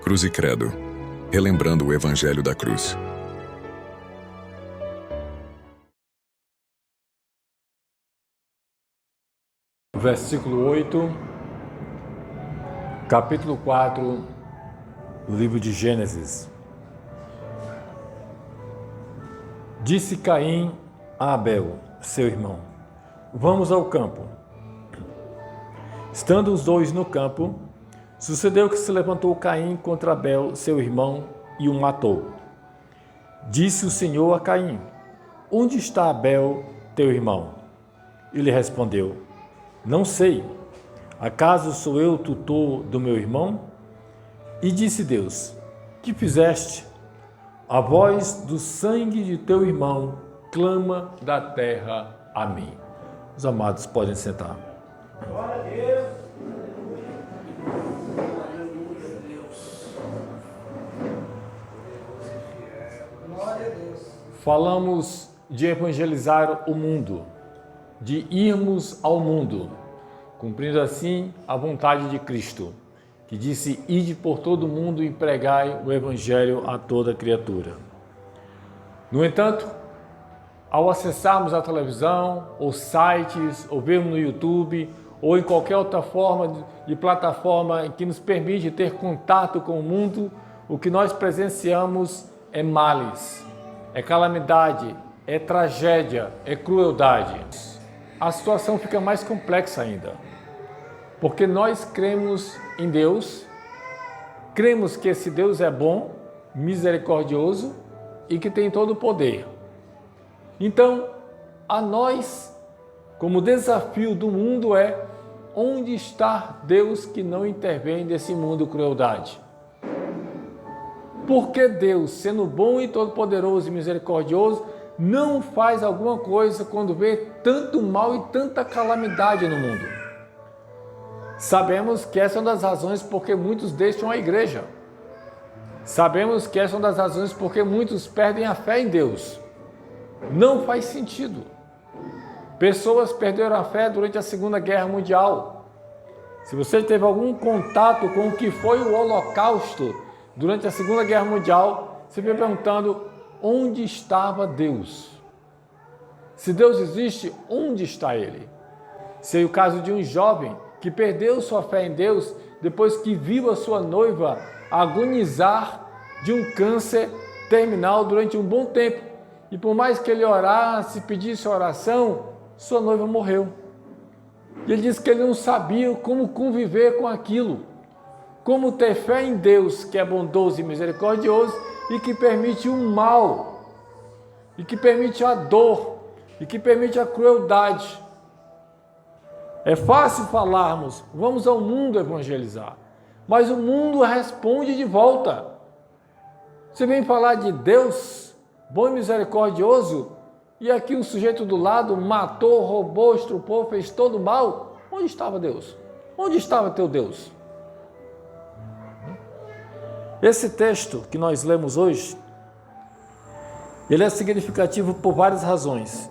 Cruz e Credo, relembrando o Evangelho da Cruz. Versículo 8, capítulo 4 do livro de Gênesis. Disse Caim a Abel, seu irmão: vamos ao campo. Estando os dois no campo, sucedeu que se levantou Caim contra Abel, seu irmão, e o matou. Disse o Senhor a Caim: onde está Abel, teu irmão? Ele respondeu: não sei. Acaso sou eu tutor do meu irmão? E disse Deus: que fizeste? A voz do sangue de teu irmão clama da terra a mim. Os amados podem sentar. Glória a Deus. Glória a Deus. Falamos de evangelizar o mundo, de irmos ao mundo, cumprindo assim a vontade de Cristo, que disse: ide por todo o mundo e pregai o evangelho a toda criatura. No entanto, ao acessarmos a televisão, ou sites, ou vermos no YouTube, ou em qualquer outra forma de plataforma que nos permite ter contato com o mundo, o que nós presenciamos é males, é calamidade, é tragédia, é crueldade. A situação fica mais complexa ainda, porque nós cremos em Deus, cremos que esse Deus é bom, misericordioso e que tem todo o poder. Então, a nós, como desafio do mundo é: onde está Deus que não intervém nesse mundo crueldade? Por que Deus, sendo bom e todo-poderoso e misericordioso, não faz alguma coisa quando vê tanto mal e tanta calamidade no mundo? Sabemos que essa é uma das razões porque muitos deixam a igreja. Sabemos que essa é uma das razões porque muitos perdem a fé em Deus. Não faz sentido. Pessoas perderam a fé durante a Segunda Guerra Mundial. Se você teve algum contato com o que foi o Holocausto durante a Segunda Guerra Mundial, você fica perguntando: onde estava Deus? Se Deus existe, onde está Ele? Sei o caso de um jovem que perdeu sua fé em Deus depois que viu a sua noiva agonizar de um câncer terminal durante um bom tempo. E por mais que ele orasse, pedisse oração, sua noiva morreu. E ele disse que ele não sabia como conviver com aquilo, como ter fé em Deus, que é bondoso e misericordioso e que permite o mal, e que permite a dor, e que permite a crueldade. É fácil falarmos: vamos ao mundo evangelizar, mas o mundo responde de volta. Você vem falar de Deus bom e misericordioso, e aqui o sujeito do lado matou, roubou, estrupou, fez todo o mal. Onde estava Deus? Onde estava teu Deus? Esse texto que nós lemos hoje, ele é significativo por várias razões.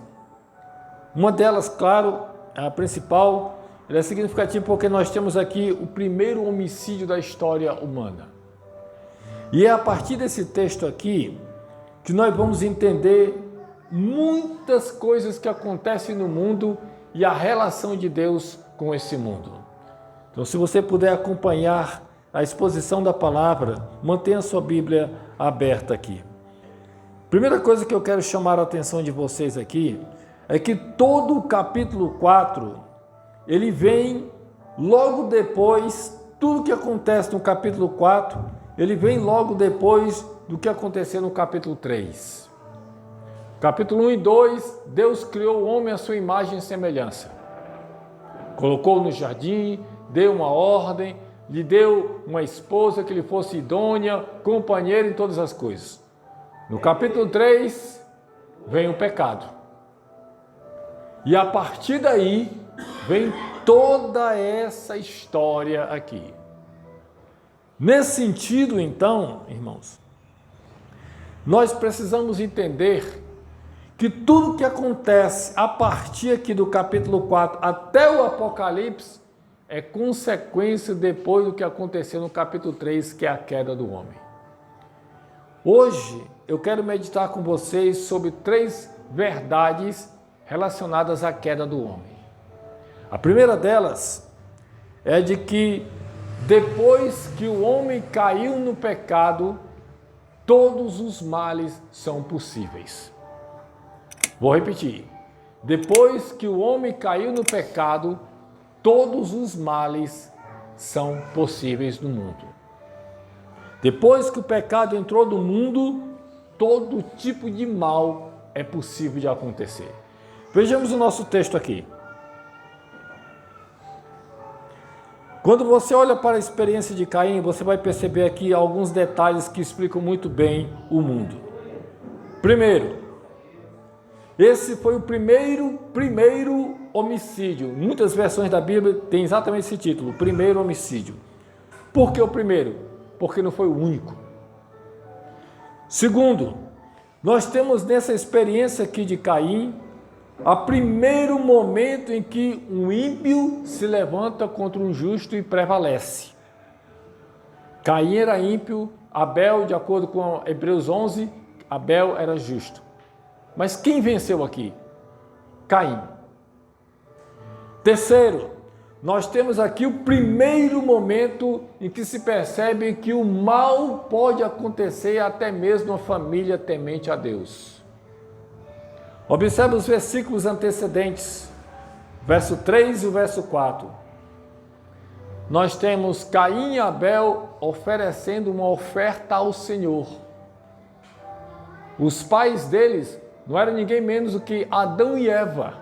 Uma delas, claro, a principal, ele é significativo porque nós temos aqui o primeiro homicídio da história humana. E é a partir desse texto aqui que nós vamos entender muitas coisas que acontecem no mundo e a relação de Deus com esse mundo. Então, se você puder acompanhar a exposição da palavra, mantenha a sua Bíblia aberta aqui. Primeira coisa que eu quero chamar a atenção de vocês aqui é que todo o capítulo 4, ele vem logo depois, tudo que acontece no capítulo 4, ele vem logo depois do que aconteceu no capítulo 3. Capítulo 1 e 2, Deus criou o homem à sua imagem e semelhança. Colocou-o no jardim, deu uma ordem, lhe deu uma esposa que lhe fosse idônea, companheira em todas as coisas. No capítulo 3, vem o pecado. E a partir daí, vem toda essa história aqui. Nesse sentido, então, irmãos, nós precisamos entender que tudo que acontece a partir aqui do capítulo 4 até o Apocalipse é consequência depois do que aconteceu no capítulo 3, que é a queda do homem. Hoje eu quero meditar com vocês sobre 3 verdades relacionadas à queda do homem. A primeira delas é de que depois que o homem caiu no pecado, todos os males são possíveis. Vou repetir. Depois que o homem caiu no pecado, todos os males são possíveis no mundo. Depois que o pecado entrou no mundo, todo tipo de mal é possível de acontecer. Vejamos o nosso texto aqui. Quando você olha para a experiência de Caim, você vai perceber aqui alguns detalhes que explicam muito bem o mundo. Primeiro, esse foi o primeiro homicídio. Muitas versões da Bíblia têm exatamente esse título, primeiro homicídio. Por que o primeiro? Porque não foi o único. Segundo, nós temos nessa experiência aqui de Caim, o primeiro momento em que um ímpio se levanta contra um justo e prevalece. Caim era ímpio, Abel, de acordo com Hebreus 11, Abel era justo. Mas quem venceu aqui? Caim. Terceiro, nós temos aqui o primeiro momento em que se percebe que o mal pode acontecer até mesmo uma família temente a Deus. Observe os versículos antecedentes, verso 3 e o verso 4. Nós temos Caim e Abel oferecendo uma oferta ao Senhor. Os pais deles não eram ninguém menos do que Adão e Eva.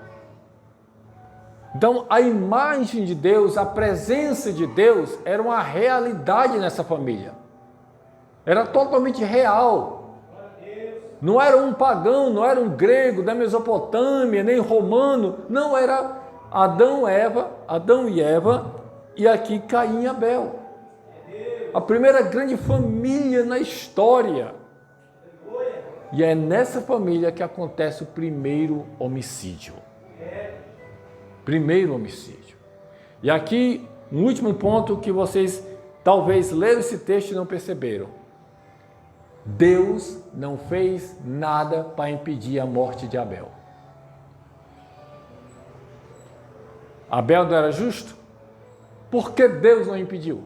Então, a imagem de Deus, a presença de Deus era uma realidade nessa família. Era totalmente real. Não era um pagão, não era um grego da Mesopotâmia, nem romano. Não, era Adão e Eva e aqui Caim e Abel. A primeira grande família na história. E é nessa família que acontece o primeiro homicídio. Primeiro homicídio. E aqui, um último ponto que vocês talvez leram esse texto e não perceberam. Deus não fez nada para impedir a morte de Abel. Abel não era justo? Por que Deus não impediu?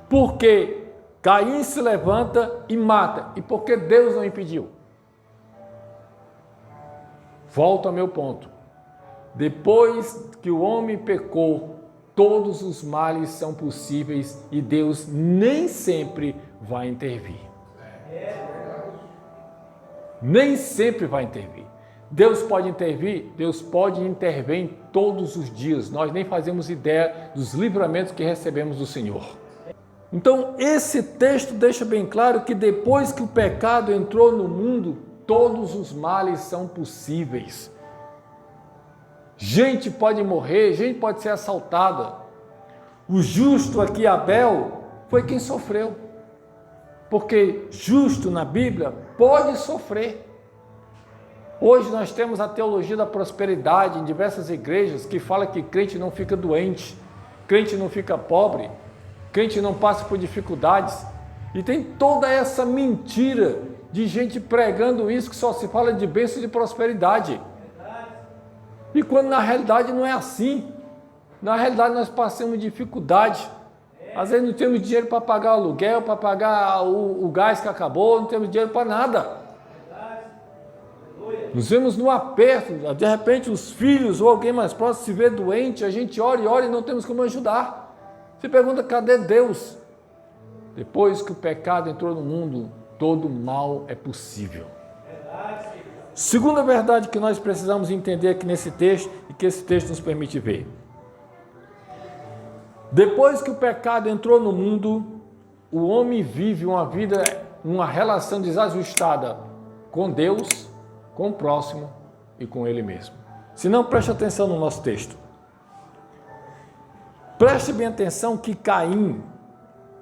Porque Caim se levanta e mata. E por que Deus não impediu? Volto ao meu ponto. Depois que o homem pecou, todos os males são possíveis e Deus nem sempre vai intervir. Nem sempre vai intervir. Deus pode intervir? Deus pode intervir em todos os dias. Nós nem fazemos ideia dos livramentos que recebemos do Senhor. Então, esse texto deixa bem claro que depois que o pecado entrou no mundo, todos os males são possíveis. Gente pode morrer, gente pode ser assaltada. O justo aqui, Abel, foi quem sofreu. Porque justo na Bíblia pode sofrer. Hoje nós temos a teologia da prosperidade em diversas igrejas que fala que crente não fica doente, crente não fica pobre, crente não passa por dificuldades. E tem toda essa mentira de gente pregando isso que só se fala de bênção e de prosperidade. E quando na realidade não é assim. Na realidade nós passamos dificuldade. Às vezes não temos dinheiro para pagar o aluguel, para pagar o gás que acabou, não temos dinheiro para nada. Nos vemos no aperto, de repente os filhos ou alguém mais próximo se vê doente, a gente ora e ora e não temos como ajudar. Você pergunta, cadê Deus? Depois que o pecado entrou no mundo, todo mal é possível. Segunda verdade que nós precisamos entender aqui nesse texto e que esse texto nos permite ver. Depois que o pecado entrou no mundo, o homem vive uma relação desajustada com Deus, com o próximo e com ele mesmo. Se não, preste atenção no nosso texto. Preste bem atenção que Caim,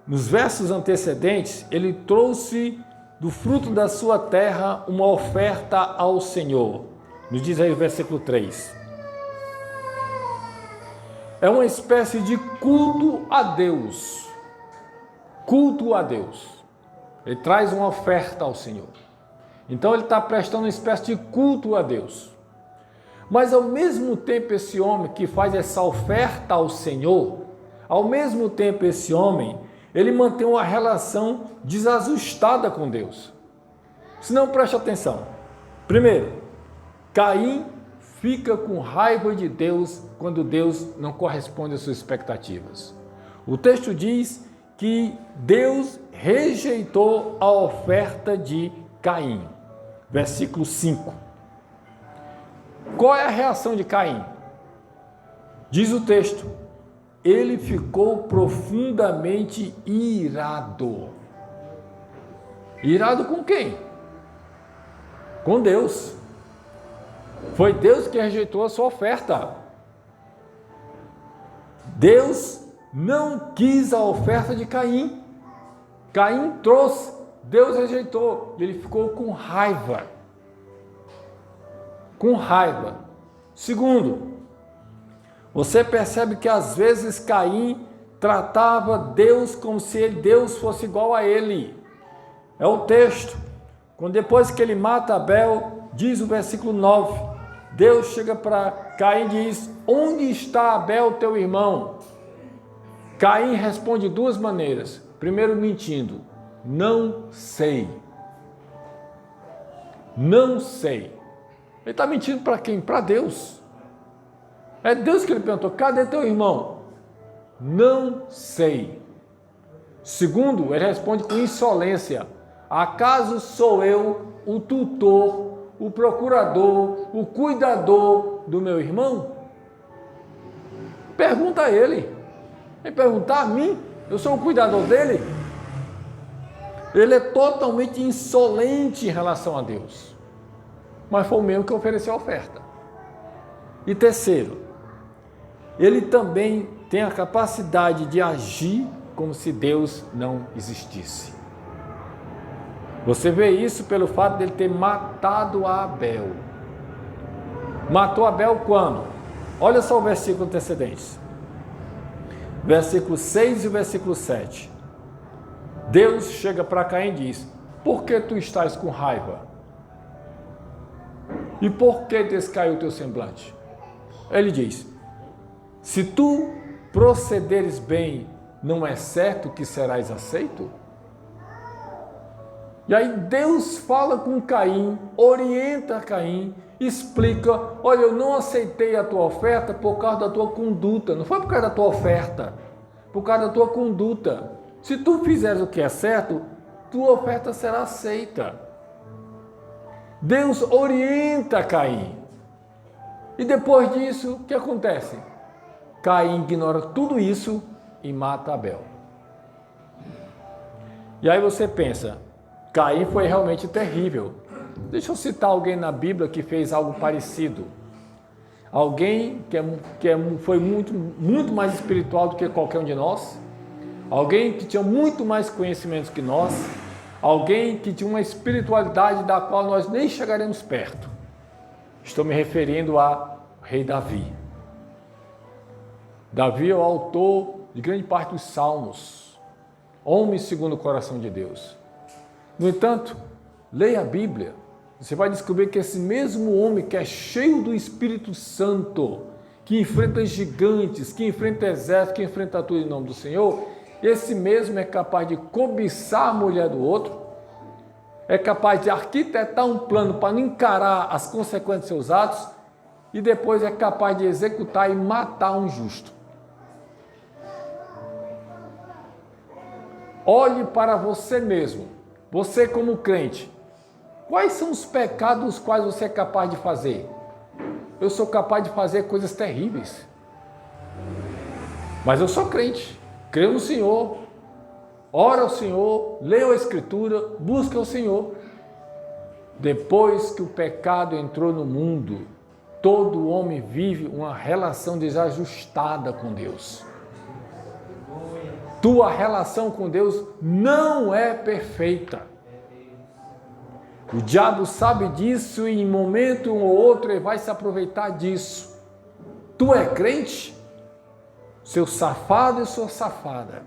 nos versos antecedentes, ele trouxe do fruto da sua terra uma oferta ao Senhor. Nos diz aí o versículo 3. é uma espécie de culto a Deus. Culto a Deus. Ele traz uma oferta ao Senhor. Então ele está prestando uma espécie de culto a Deus. Mas ao mesmo tempo esse homem que faz essa oferta ao Senhor, ao mesmo tempo esse homem, ele mantém uma relação desajustada com Deus. Se não, preste atenção. Primeiro, Caim fica com raiva de Deus quando Deus não corresponde às suas expectativas. O texto diz que Deus rejeitou a oferta de Caim. Versículo 5. Qual é a reação de Caim? Diz o texto: ele ficou profundamente irado. Irado com quem? Com Deus. Foi Deus que rejeitou a sua oferta. Deus não quis a oferta de Caim. Caim trouxe, Deus rejeitou. Ele ficou com raiva. Com raiva. Segundo, você percebe que às vezes Caim tratava Deus como se Deus fosse igual a ele. É o texto. Quando depois que ele mata Abel, diz o versículo 9, Deus chega para Caim e diz: onde está Abel, teu irmão? Caim responde de duas maneiras. Primeiro, mentindo: não sei. Não sei. Ele está mentindo para quem? Para Deus. É Deus que ele perguntou: cadê teu irmão? Não sei. Segundo, ele responde com insolência: acaso sou eu o tutor, o procurador, o cuidador do meu irmão? Pergunta a ele. Ele perguntar a mim, eu sou o cuidador dele? Ele é totalmente insolente em relação a Deus. Mas foi o mesmo que ofereceu a oferta. E terceiro, ele também tem a capacidade de agir como se Deus não existisse. Você vê isso pelo fato de ele ter matado a Abel. Matou Abel quando? Olha só o versículo antecedente. Versículo 6 e o versículo 7. Deus chega para Caim e diz: por que tu estás com raiva? E por que descaiu o teu semblante? Ele diz: se tu procederes bem, não é certo que serás aceito? E aí Deus fala com Caim, orienta Caim, explica: olha, eu não aceitei a tua oferta por causa da tua conduta. Não foi por causa da tua oferta, por causa da tua conduta. Se tu fizeres o que é certo, tua oferta será aceita. Deus orienta Caim. E depois disso, o que acontece? Caim ignora tudo isso e mata Abel. E aí você pensa: Caim foi realmente terrível. Deixa eu citar alguém na Bíblia que fez algo parecido. Alguém foi muito mais espiritual do que qualquer um de nós. Alguém que tinha muito mais conhecimentos que nós. Alguém que tinha uma espiritualidade da qual nós nem chegaremos perto. Estou me referindo ao rei Davi. Davi é o autor de grande parte dos salmos. Homem segundo o coração de Deus. No entanto, leia a Bíblia. Você vai descobrir que esse mesmo homem que é cheio do Espírito Santo, que enfrenta gigantes, que enfrenta exércitos, que enfrenta tudo em nome do Senhor, esse mesmo é capaz de cobiçar a mulher do outro, é capaz de arquitetar um plano para não encarar as consequências de seus atos e depois é capaz de executar e matar um justo. Olhe para você mesmo, você como crente. Quais são os pecados os quais você é capaz de fazer? Eu sou capaz de fazer coisas terríveis. Mas eu sou crente, creio no Senhor, oro ao Senhor, leio a Escritura, busco ao Senhor. Depois que o pecado entrou no mundo, todo homem vive uma relação desajustada com Deus. Tua relação com Deus não é perfeita. O diabo sabe disso e em momento um ou outro ele vai se aproveitar disso. Tu é crente? seu safado e sua safada.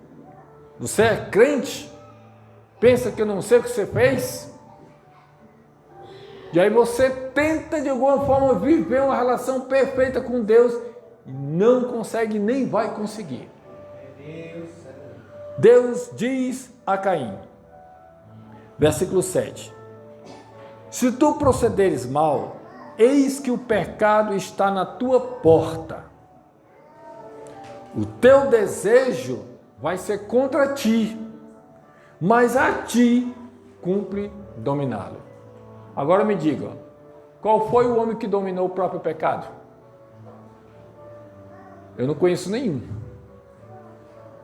Você é crente? Pensa que eu não sei o que você fez? E aí você tenta de alguma forma viver uma relação perfeita com Deus e não consegue, nem vai conseguir. Deus diz a Caim, versículo 7: se tu procederes mal, eis que o pecado está na tua porta. O teu desejo vai ser contra ti, mas a ti cumpre dominá-lo. Agora me diga, qual foi o homem que dominou o próprio pecado? Eu não conheço nenhum.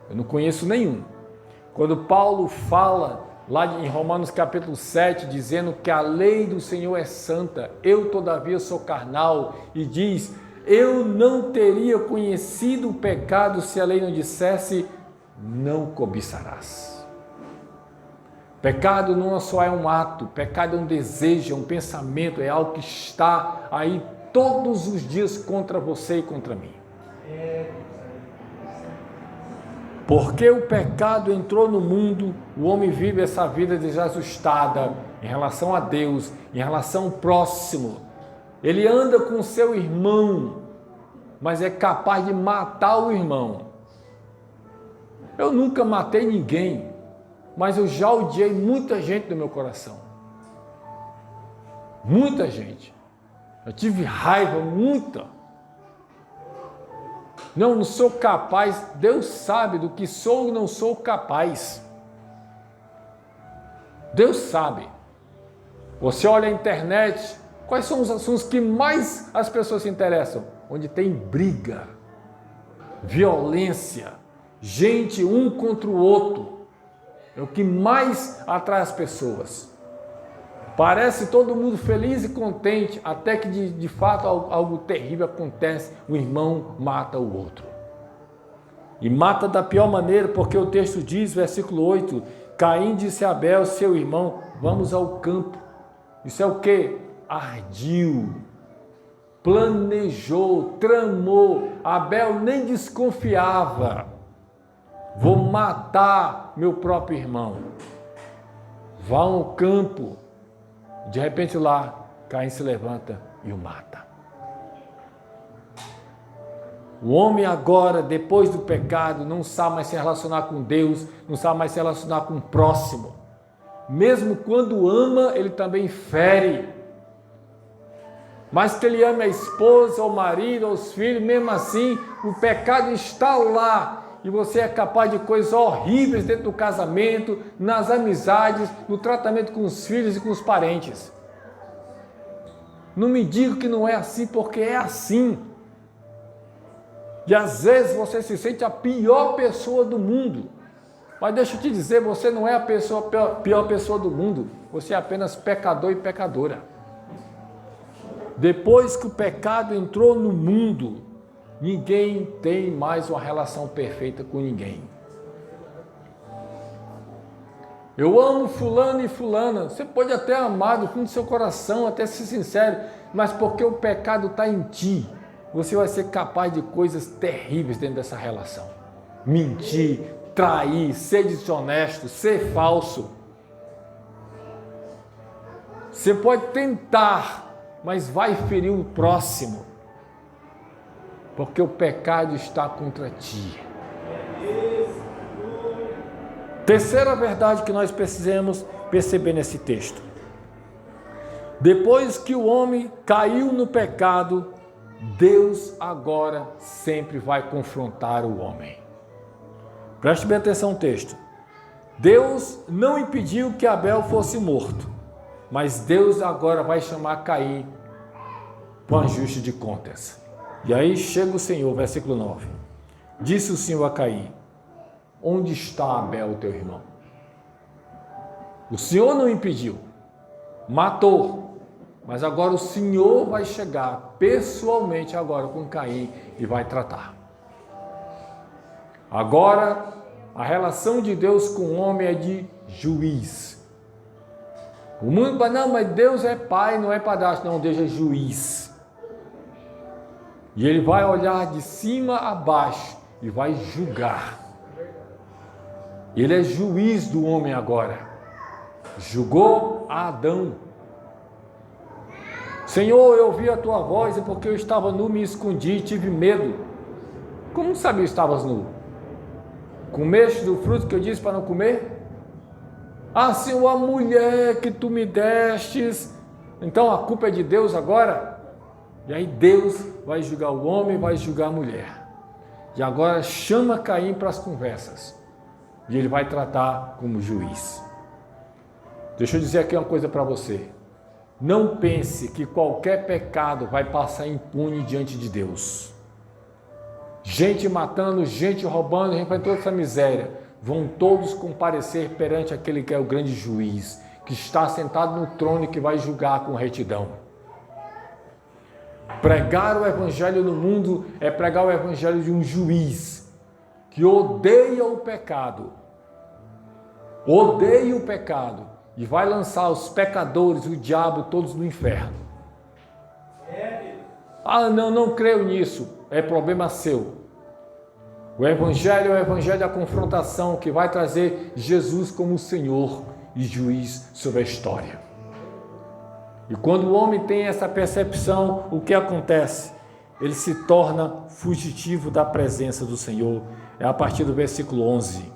Eu não conheço nenhum. Quando Paulo fala lá em Romanos capítulo 7, dizendo que a lei do Senhor é santa, eu todavia sou carnal, e diz, eu não teria conhecido o pecado se a lei não dissesse, não cobiçarás. Pecado não só é um ato, pecado é um desejo, é um pensamento, é algo que está aí todos os dias contra você e contra mim. Porque o pecado entrou no mundo, o homem vive essa vida desajustada em relação a Deus, em relação ao próximo. Ele anda com seu irmão, mas é capaz de matar o irmão. Eu nunca matei ninguém, mas eu já odiei muita gente do meu coração. Muita gente. Eu tive raiva, muita. Não sou capaz, Deus sabe do que sou ou não sou capaz. Deus sabe. Você olha a internet, quais são os assuntos que mais as pessoas se interessam? Onde tem briga, violência, gente um contra o outro. É o que mais atrai as pessoas. Parece todo mundo feliz e contente, até que de fato algo terrível acontece, o irmão mata o outro. E mata da pior maneira, porque o texto diz, versículo 8, Caim disse a Abel, seu irmão, vamos ao campo. Isso é o quê? Ardiu, planejou, tramou. Abel nem desconfiava. Vou matar meu próprio irmão. Vá ao campo. De repente lá, Caim se levanta e o mata. O homem agora, depois do pecado, não sabe mais se relacionar com Deus, não sabe mais se relacionar com o próximo. Mesmo quando ama, ele também fere. Mas que ele ame a esposa, o marido, os filhos, mesmo assim, o pecado está lá. E você é capaz de coisas horríveis dentro do casamento, nas amizades, no tratamento com os filhos e com os parentes. Não me diga que não é assim, porque é assim. E às vezes você se sente a pior pessoa do mundo. Mas deixa eu te dizer, você não é a pior pessoa do mundo. Você é apenas pecador e pecadora. Depois que o pecado entrou no mundo, ninguém tem mais uma relação perfeita com ninguém. Eu amo fulano e fulana. Você pode até amar do fundo do seu coração, até ser sincero, mas porque o pecado está em ti, você vai ser capaz de coisas terríveis dentro dessa relação. Mentir, trair, ser desonesto, ser falso. Você pode tentar, mas vai ferir o próximo. Porque o pecado está contra ti. Terceira verdade que nós precisamos perceber nesse texto. Depois que o homem caiu no pecado, Deus agora sempre vai confrontar o homem. Preste bem atenção no texto. Deus não impediu que Abel fosse morto, mas Deus agora vai chamar Caim para um ajuste de contas. E aí chega o Senhor, versículo 9. Disse o Senhor a Caim, onde está Abel, teu irmão? O Senhor não impediu, matou, mas agora o Senhor vai chegar pessoalmente agora com Caim e vai tratar. Agora, a relação de Deus com o homem é de juiz. O mundo fala, não, mas Deus é pai, não é padrasto. Não, Deus é juiz. E ele vai olhar de cima a baixo e vai julgar. Ele é juiz do homem agora. Julgou a Adão. Senhor, eu ouvi a tua voz e porque eu estava nu me escondi e tive medo. Como sabia que estavas nu? Comeste do fruto que eu disse para não comer? Ah, Senhor, a mulher que tu me destes. Então a culpa é de Deus agora? E aí Deus vai julgar o homem, vai julgar a mulher. E agora chama Caim para as conversas. E ele vai tratar como juiz. Deixa eu dizer aqui uma coisa para você. Não pense que qualquer pecado vai passar impune diante de Deus. Gente matando, gente roubando, gente fazendo toda essa miséria. Vão todos comparecer perante aquele que é o grande juiz, que está sentado no trono e que vai julgar com retidão. Pregar o evangelho no mundo é pregar o evangelho de um juiz que odeia o pecado. Odeia o pecado e vai lançar os pecadores, o diabo, todos no inferno. Ah, não creio nisso. É problema seu. O evangelho é o evangelho da confrontação que vai trazer Jesus como Senhor e juiz sobre a história. E quando o homem tem essa percepção, o que acontece? Ele se torna fugitivo da presença do Senhor. É a partir do versículo 11.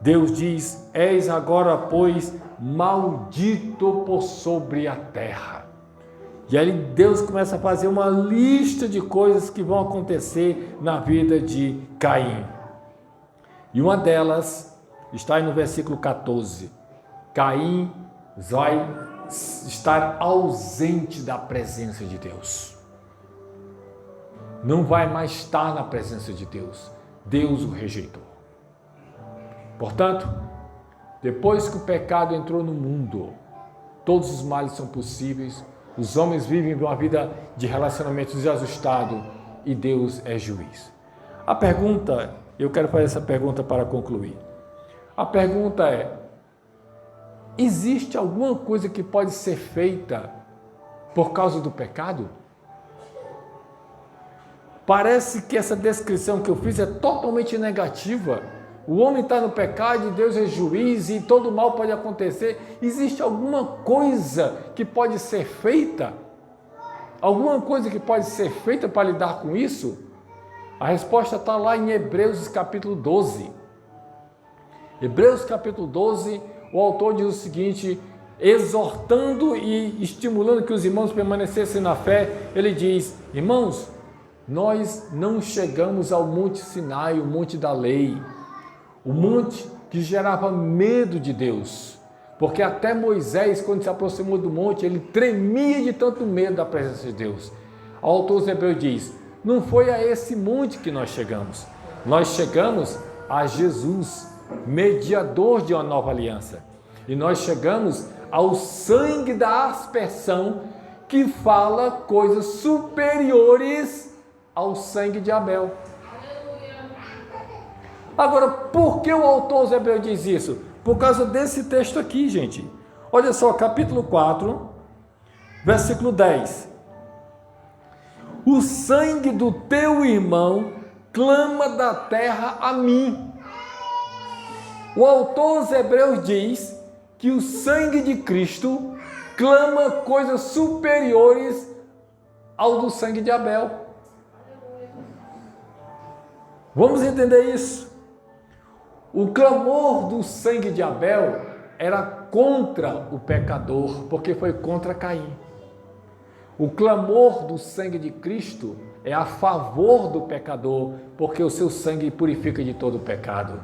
Deus diz: eis agora, pois, maldito por sobre a terra. E aí Deus começa a fazer uma lista de coisas que vão acontecer na vida de Caim. E uma delas está aí no versículo 14. Caim vai estar ausente da presença de Deus. Não vai mais estar na presença de Deus. Deus o rejeitou. Portanto, depois que o pecado entrou no mundo, todos os males são possíveis, os homens vivem uma vida de relacionamento desajustado e Deus é juiz. A pergunta, eu quero fazer essa pergunta para concluir. A pergunta é: existe alguma coisa que pode ser feita por causa do pecado? Parece que essa descrição que eu fiz é totalmente negativa. O homem está no pecado e Deus é juiz e todo mal pode acontecer. Existe alguma coisa que pode ser feita? Alguma coisa que pode ser feita para lidar com isso? A resposta está lá em Hebreus capítulo 12. Hebreus capítulo 12, o autor diz o seguinte, exortando e estimulando que os irmãos permanecessem na fé, ele diz: irmãos, nós não chegamos ao Monte Sinai, o monte da lei, o monte que gerava medo de Deus, porque até Moisés, quando se aproximou do monte, ele tremia de tanto medo da presença de Deus. O autor dos Hebreus diz: não foi a esse monte que nós chegamos a Jesus, mediador de uma nova aliança, e nós chegamos ao sangue da aspersão, que fala coisas superiores ao sangue de Abel. Agora, por que o autor dos Hebreus diz isso? Por causa desse texto aqui, gente. Olha só, capítulo 4, versículo 10. O sangue do teu irmão clama da terra a mim. O autor dos Hebreus diz que o sangue de Cristo clama coisas superiores ao do sangue de Abel. Vamos entender isso. O clamor do sangue de Abel era contra o pecador, porque foi contra Caim. O clamor do sangue de Cristo é a favor do pecador, porque o seu sangue purifica de todo o pecado.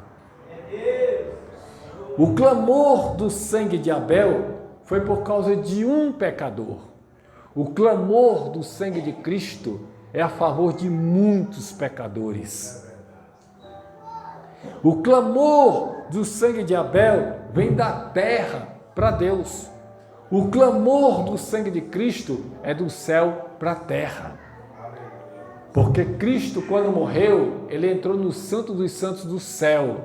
O clamor do sangue de Abel foi por causa de um pecador. O clamor do sangue de Cristo é a favor de muitos pecadores. O clamor do sangue de Abel vem da terra para Deus. O clamor do sangue de Cristo é do céu para a terra. Porque Cristo, quando morreu, ele entrou no Santo dos Santos do céu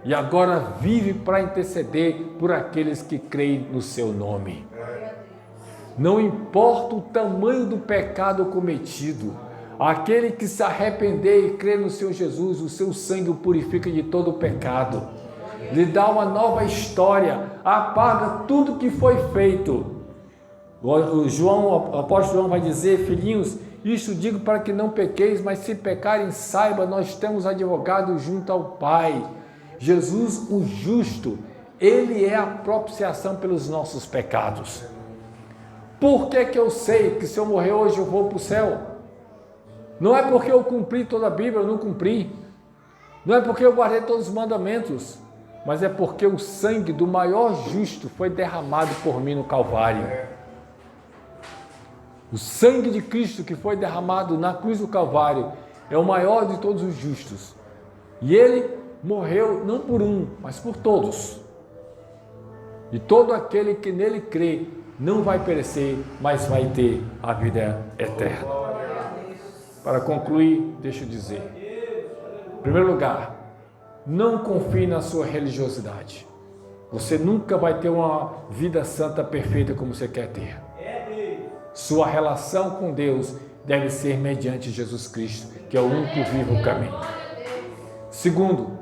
e agora vive para interceder por aqueles que creem no seu nome. Não importa o tamanho do pecado cometido, Aquele que se arrepender e crer no Senhor Jesus, o seu sangue o purifica de todo o pecado. Lhe dá uma nova história, apaga tudo que foi feito. O apóstolo João vai dizer: filhinhos, isto digo para que não pequeis, mas se pecarem, saiba, nós temos advogado junto ao Pai, Jesus o justo. Ele é a propiciação pelos nossos pecados. Por que eu sei que se eu morrer hoje eu vou para o céu? Não é porque eu cumpri toda a Bíblia, eu não cumpri. Não é porque eu guardei todos os mandamentos, mas é porque o sangue do maior justo foi derramado por mim no Calvário. O sangue de Cristo que foi derramado na cruz do Calvário é o maior de todos os justos. E ele morreu não por um, mas por todos. E todo aquele que nele crê não vai perecer, mas vai ter a vida eterna. Para concluir, deixa eu dizer. Em primeiro lugar, não confie na sua religiosidade. Você nunca vai ter uma vida santa perfeita como você quer ter. Sua relação com Deus deve ser mediante Jesus Cristo, que é o único vivo caminho. Segundo,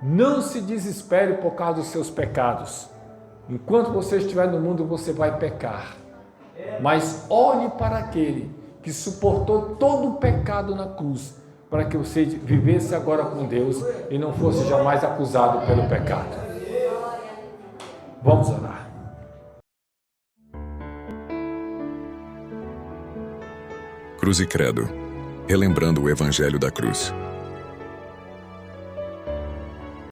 não se desespere por causa dos seus pecados. Enquanto você estiver no mundo, você vai pecar. Mas olhe para aquele que suportou todo o pecado na cruz, para que você vivesse agora com Deus e não fosse jamais acusado pelo pecado. Vamos orar. Cruz e Credo, relembrando o Evangelho da Cruz.